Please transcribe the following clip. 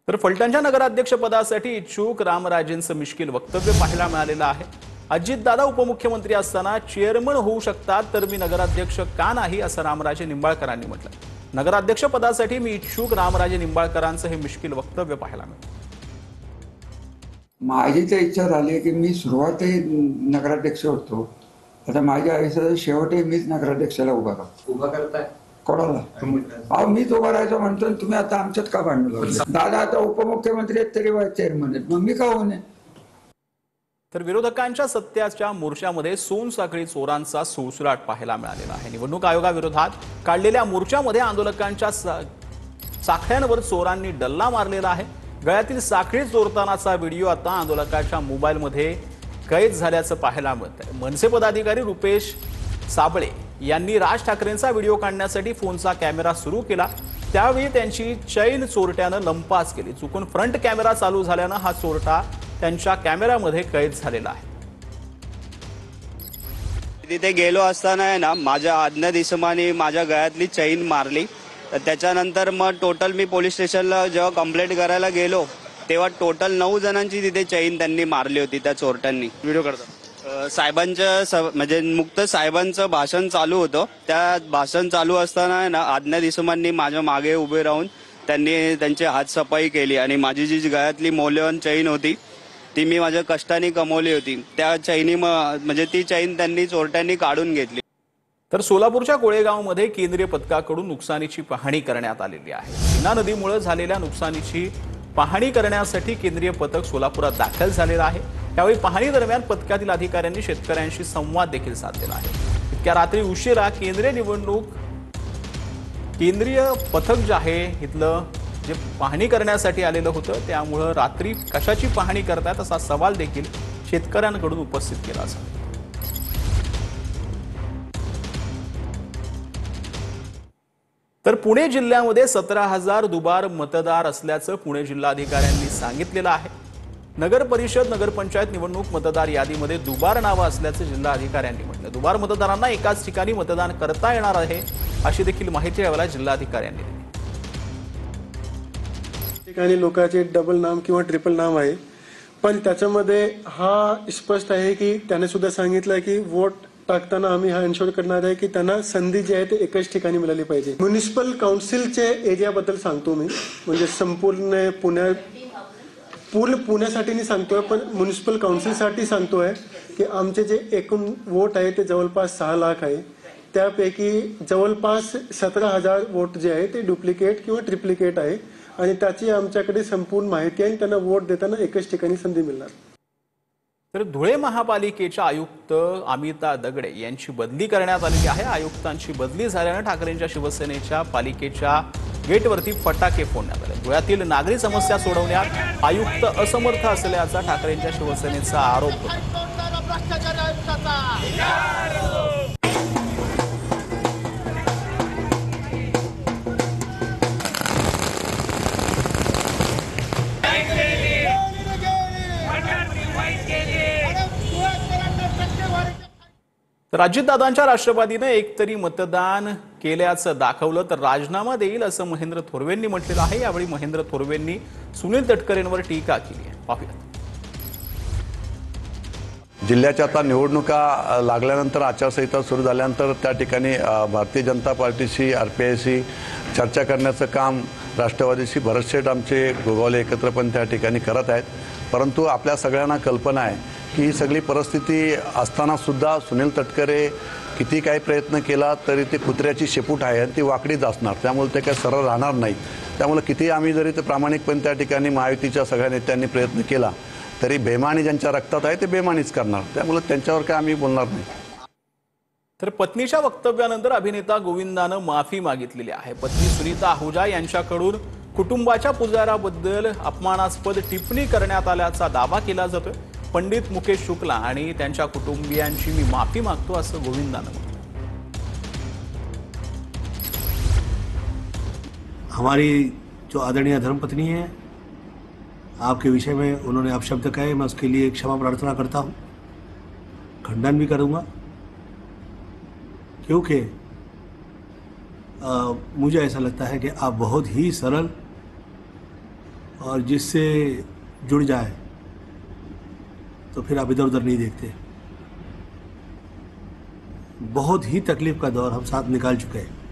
तर फलटणच्या नगराध्यक्षपदासाठी इच्छुक रामराजेंचं मिश्किल वक्तव्य पाहायला मिळालेलं आहे। अजितदादा उपमुख्यमंत्री असताना चेअरमन होऊ शकतात तर मी नगराध्यक्ष का नाही असं रामराजे निंबाळकरांनी म्हटलं। नगराध्यक्षपदासाठी मी इच्छुक रामराजे निंबाळकरांचं हे मिश्किल वक्तव्य पाहायला मिळालं। माझी तर इच्छा झाली की मी सुरुवातही नगराध्यक्ष होतो, आता माझ्या आयुष्याचा शेवटही मीच नगराध्यक्षाला उभा करताय कोणाला? अहो मीच उभा राहायचं म्हणतो, तुम्ही आता आमच्यात का भांडण लावले? दादा आता उपमुख्यमंत्री आहेत तरी चेअरमन आहेत, मग मी का होऊ नये? तर विरोधकांच्या सत्याच्या मोर्चामध्ये सोनसाखळी चोरांचा सुळसुळाट पाहायला मिळालेला आहे। निवडणूक आयोगाविरोधात काढलेल्या मोर्चामध्ये आंदोलकांच्या साखळ्यांवर चोरांनी डल्ला मारलेला आहे। गळ्यातील साखळी चोरतानाचा व्हिडिओ आता आंदोलकांच्या मोबाईलमध्ये कैद झाल्याचं पाहायला मिळतंय। मनसे पदाधिकारी रुपेश साबळे यांनी राज ठाकरेंचा व्हिडिओ काढण्यासाठी फोनचा कॅमेरा सुरू केला, त्यावेळी त्यांची चैन चोरट्यानं लंपास केली। चुकून फ्रंट कॅमेरा चालू झाल्यानं हा चोरटा त्यांच्या कॅमेऱ्यामध्ये कैद झालेला आहे। तिथे गेलो असताना आहे ना, माझ्या आज्ञा दिसमाने माझ्या गळ्यातली चैन मारली। तर त्याच्यानंतर मग टोटल मी पोलीस स्टेशनला जेव्हा कंप्लेंट करायला गेलो तेव्हा टोटल 9 जणांची तिथे चैन त्यांनी मारली होती त्या चोरट्यांनी। व्हिडिओ करता साहेबांचं म्हणजे मुक्त साहेबांचं भाषण चालू होतं, त्या भाषण चालू असताना आहे ना, आज्ञा दिसमांनी माझ्या मागे उभे राहून त्यांनी त्यांची हातसफाई केली आणि माझी जी गळ्यातली मौल्यवान चैन होती ती मी माझ्या कष्टाने कमवली होती, त्या चैनी म्हणजे ती चैन त्यांनी चोरट्यांनी काढून घेतली। तर सोलापूरच्या कोळेगावमध्ये केंद्रीय पथकाकडून नुकसानीची पाहणी करण्यात आलेली आहे। सीना नदीमुळे झालेल्या नुकसानीची पाहणी करण्यासाठी केंद्रीय पथक सोलापुरात दाखल झालेलं आहे। त्यावेळी पाहणी दरम्यान पथकातील अधिकाऱ्यांनी शेतकऱ्यांशी संवाद देखील साधलेला आहे। इतक्या रात्री उशिरा केंद्रीय पथक जे आहे इथलं जे पाहणी करण्यासाठी आलेलं होतं, त्यामुळे रात्री कशाची पाहणी करतात असा सवाल देखील शेतकऱ्यांकडून उपस्थित केला असा। तर पुणे जिल्ह्यामध्ये 17,000 दुबार मतदार असल्याचं पुणे जिल्हाधिकाऱ्यांनी सांगितलेलं आहे। नगर परिषद नगरपंचायत निवडणूक मतदार यादीमध्ये दुबार नावं असल्याचं जिल्हाधिकाऱ्यांनी म्हटलं। दुबार मतदारांना एकाच ठिकाणी मतदान करता येणार आहे अशी देखील माहिती यावेळेला जिल्हाधिकाऱ्यांनी दिली। ठिकाणी लोकांचे डबल नाम किंवा ट्रिपल नाम आहे, पण त्याच्यामध्ये हा स्पष्ट आहे की त्याने सुद्धा सांगितलं की वोट टाकताना आम्ही हा एन्शोर करणार आहे की त्यांना संधी जी आहे ते एकच ठिकाणी मिळाली पाहिजे। म्युनिसिपल काउन्सिलचे एरियाबद्दल सांगतो मी, म्हणजे संपूर्ण पुण्यासाठी नाही सांगतोय, पण म्युनिसिपल काउन्सिलसाठी सांगतोय की आमचे जे एकूण वोट आहे ते जवळपास 6 लाख आहे। त्यापैकी जवळपास 17,000 वोट जे आहे ते डुप्लिकेट किंवा ट्रिप्लिकेट आहे आणि त्याची आमच्याकडे संपूर्ण माहिती आहे। त्यांना वोट देताना एकच ठिकाणी संधी मिळणार। तर धुळे महापालिकेच्या आयुक्त अमिता दगडे यांची बदली करण्यात आलेली आहे। आयुक्तांची बदली झाल्यानं ठाकरेंच्या शिवसेनेच्या पालिकेच्या गेटवरती फटाके फोडण्यात आले। धुळ्यातील नागरी समस्या सोडवण्यात आयुक्त असमर्थ असल्याचा ठाकरेंच्या शिवसेनेचा आरोप होता। तर अजितदादांच्या राष्ट्रवादीने एकतरी मतदान केल्याचं दाखवलं तर राजीनामा देईल असं महेंद्र थोरवेंनी म्हटलेलं आहे। यावेळी महेंद्र थोरवेंनी सुनील तटकरेंवर टीका केली आहे, पाहूया। जिल्ह्याच्या आता निवडणुका लागल्यानंतर आचारसंहिता सुरू झाल्यानंतर त्या ठिकाणी भारतीय जनता पार्टीशी RPIशी चर्चा करण्याचं काम राष्ट्रवादीशी भरतशेठ आमचे गोगावले एकत्रपणे त्या ठिकाणी करत आहेत। परंतु आपल्या सगळ्यांना कल्पना आहे की ही सगळी परिस्थिती असताना सुद्धा सुनील तटकरे किती काही प्रयत्न केला तरी ते कुत्र्याची शेपूट आहे आणि ती वाकडीच असणार, त्यामुळे ते काही सरळ राहणार नाही। त्यामुळे किती आम्ही जरी ते प्रामाणिकपणे त्या ठिकाणी महायुतीच्या सगळ्या नेत्यांनी प्रयत्न केला तरी बेमानी ज्यांच्या रक्तात आहे ते बेमानीच करणार, त्यामुळे त्यांच्यावर काय आम्ही बोलणार नाही। तर पत्नीच्या वक्तव्यानंतर अभिनेता गोविंदानं माफी मागितलेली आहे। पत्नी सुनीता आहुजा यांच्याकडून कुटुंबाच्या पुजाऱ्याबद्दल अपमानास्पद टिप्पणी करण्यात आल्याचा दावा केला जातोय। पंडित मुकेश शुक्ला आणि त्यांच्या कुटुंबियांची मी माफी मागतो असं गोविंदानं म्हटलं। हमारी जो आदरणीय धर्मपत्नी है, आपके विषय में उन्होंने अपशब्द कहे, मैं उसके लिए क्षमा प्रार्थना करता हूँ, खंडन भी करूँगा, क्योंकि मुझे ऐसा लगता है कि आप बहुत ही सरल और जिससे जुड़ जाए तो फिर आप इधर उधर नहीं देखते। बहुत ही तकलीफ का दौर हम साथ निकाल चुके हैं।